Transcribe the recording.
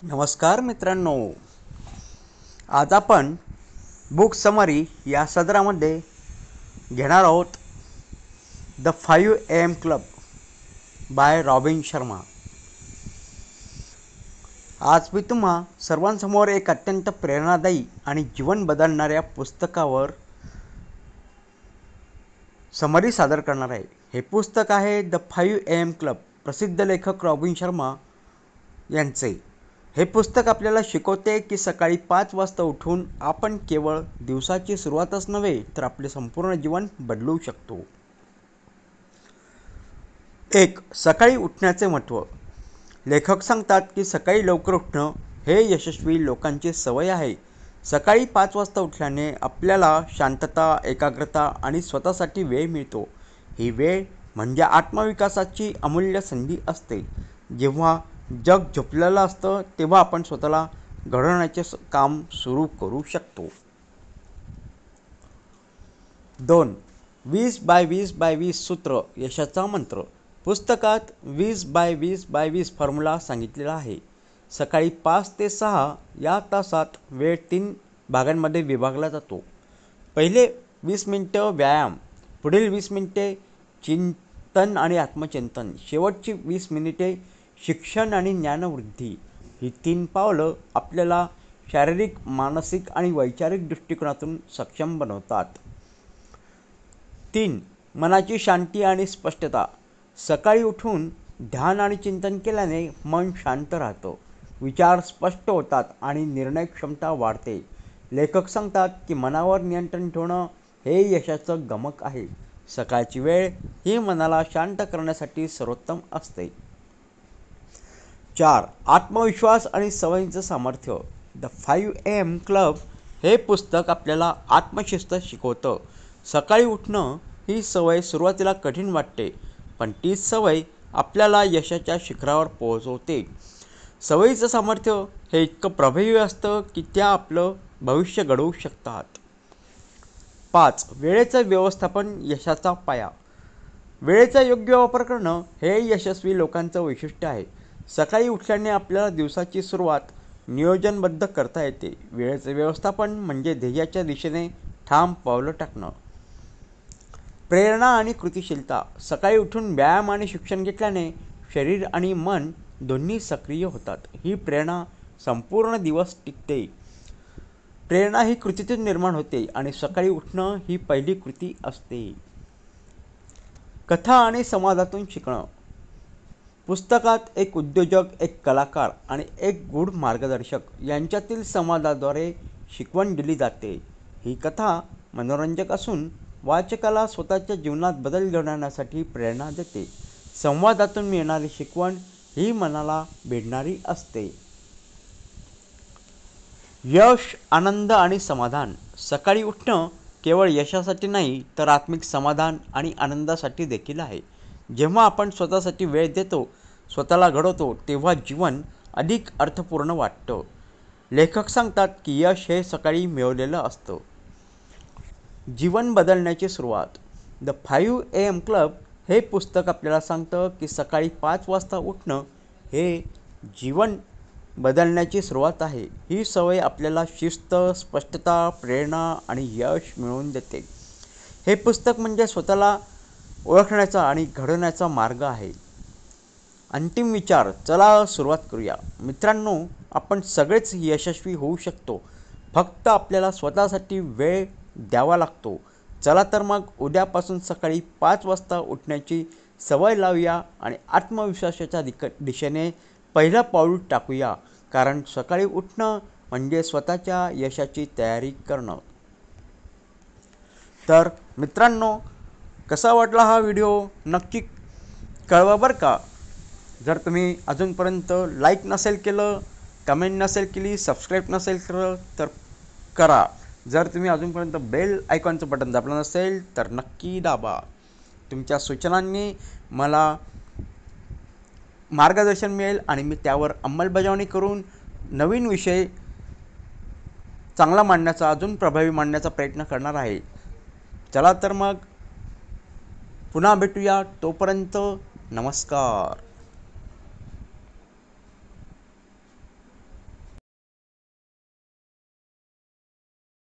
नमस्कार मित्रांनो, आज आपण बुक समरी या सदरामध्ये घेणार आहोत the 5 AM club bye robin Sharma. आज मी तुम्हा सर्वांसमोर एक अत्यंत प्रेरणादायी आणि जीवन बदलणाऱ्या पुस्तकावर समरी सादर करणार आहे। हे पुस्तक आहे द 5 AM क्लब, प्रसिद्ध लेखक रॉबिन शर्मा यांचे। हे पुस्तक आपल्याला शिकवते की सकाळी 5 वाजता उठून आपण केवळ दिवसाची सुरुवातच नव्हे तर आपले संपूर्ण जीवन बदलू शकतो। एक, सकाळी उठण्याचे महत्त्व। लेखक सांगतात की सकाळी लवकर उठणं हे यशस्वी लोकांची सवय आहे। सकाळी 5 वाजता उठल्याने आपल्याला शांतता, एकाग्रता आणि स्वतःसाठी वेळ मिळतो। ही वेळ म्हणजे आत्मविकासाची अमूल्य संधी असते। जेव्हा जग झोपलेलं असतं तेव्हा आपण स्वतःला घडवण्याचे काम सुरू करू शकतो। 2, 20/20/20 सूत्र, यशाचा मंत्र। पुस्तकात 20/20/20 फॉर्म्युला सांगितलेला आहे। सकाळी 5 ते 6 या तासात वेळ 3 भागांमध्ये विभागला जातो। पहिले 20 मिनिटं व्यायाम, पुढील 20 मिनिटे चिंतन आणि आत्मचिंतन, शेवटची 20 मिनिटे शिक्षण आणि ज्ञानवृद्धी। ही 3 पावलं आपल्याला शारीरिक, मानसिक आणि वैचारिक दृष्टिकोनातून सक्षम बनवतात। 3, मनाची शांती आणि स्पष्टता। सकाळी उठून ध्यान आणि चिंतन केल्याने मन शांत राहतं, विचार स्पष्ट होतात आणि निर्णय क्षमता वाढते। लेखक सांगतात की मनावर नियंत्रण ठेवणं हे यशाचं गमक आहे। सकाळची वेळ ही मनाला शांत करण्यासाठी सर्वोत्तम असते। 4, आत्मविश्वास आणि सवयींचं सामर्थ्य। द 5 AM क्लब हे पुस्तक आपल्याला आत्मशिस्त शिकवतं। सकाळी उठणं ही सवय सुरुवातीला कठीण वाटते, पण तीच सवय आपल्याला यशाच्या शिखरावर पोहोचवते। सवयीचं सामर्थ्य हे इतकं प्रभावी असतं की त्या आपलं भविष्य घडवू शकतात। 5, वेळेचं व्यवस्थापन, यशाचा पाया। वेळेचा योग्य वापर करणं हे यशस्वी लोकांचं वैशिष्ट्य आहे। सकाळी उठल्याने आपल्याला दिवसाची सुरुवात नियोजनबद्ध करता येते। वेळेचे व्यवस्थापन म्हणजे ध्येयाच्या दिशेने ठाम पावलं टाकणं। प्रेरणा आणि कृतिशीलता। सकाळी उठून व्यायाम आणि शिक्षण घेतल्याने शरीर आणि मन दोन्ही सक्रिय होतात। ही प्रेरणा संपूर्ण दिवस टिकते। प्रेरणा ही कृतीतून निर्माण होते आणि सकाळी उठणं ही पहिली कृती असते। कथा आणि संवादातून शिकणं। पुस्तकात एक उद्योजक, एक कलाकार आणि एक गूढ मार्गदर्शक यांच्यातील संवादाद्वारे शिकवण दिली जाते। ही कथा मनोरंजक असून वाचकाला स्वतःच्या जीवनात बदल घडवण्यासाठी प्रेरणा देते। संवादातून मिळणारी शिकवण ही मनाला भिडणारी असते। यश, आनंद आणि समाधान। सकाळी उठणं केवळ यशासाठी नाही तर आत्मिक समाधान आणि आनंदासाठी देखील आहे। जेव्हा आपण स्वतःसाठी वेळ देतो, स्वतःला घडवतो, तेव्हा जीवन अधिक अर्थपूर्ण वाटतं। लेखक सांगतात की यश हे सकाळी मिळवलेलं असतं। जीवन बदलण्याची सुरुवात। द 5 AM क्लब हे पुस्तक आपल्याला सांगतं की सकाळी 5 वाजता उठणं हे जीवन बदलण्याची सुरुवात आहे। ही सवय आपल्याला शिस्त, स्पष्टता, प्रेरणा आणि यश मिळवून देते। हे पुस्तक म्हणजे स्वतःला ओळखण्याचा आणि घडवण्याचा मार्ग आहे। अंतिम विचार, चला सुरुवात करूया। मित्रांनो, आपण सगळेच यशस्वी होऊ शकतो, फक्त आपल्याला स्वतःसाठी वेळ द्यावा लागतो। चला तर मग उद्यापासून सकाळी 5 वाजता उठण्याची सवय लावूया आणि आत्मविश्वासाच्या दिशेने पहिलं पाऊल टाकूया, कारण सकाळी उठणं म्हणजे स्वतःच्या यशाची तयारी करणं। तर मित्रांनो, कसा वाटला हा व्हिडिओ नक्की कळवा बरं का। जर तुम्ही अजूनपर्यंत लाईक नसेल केलं, कमेंट नसेल केली, सबस्क्राईब नसेल केलं तर करा। जर तुम्ही अजूनपर्यंत बेल आयकॉनचं बटन दाबलं नसेल तर नक्की दाबा। तुमच्या सूचनांनी मला मार्गदर्शन मिळेल आणि मी त्यावर अंमलबजावणी करून नवीन विषय चांगला मांडण्याचा, अजून प्रभावी मांडण्याचा प्रयत्न करणार आहे। चला तर मग पुन्हा भेटूया, तोपर्यंत नमस्कार।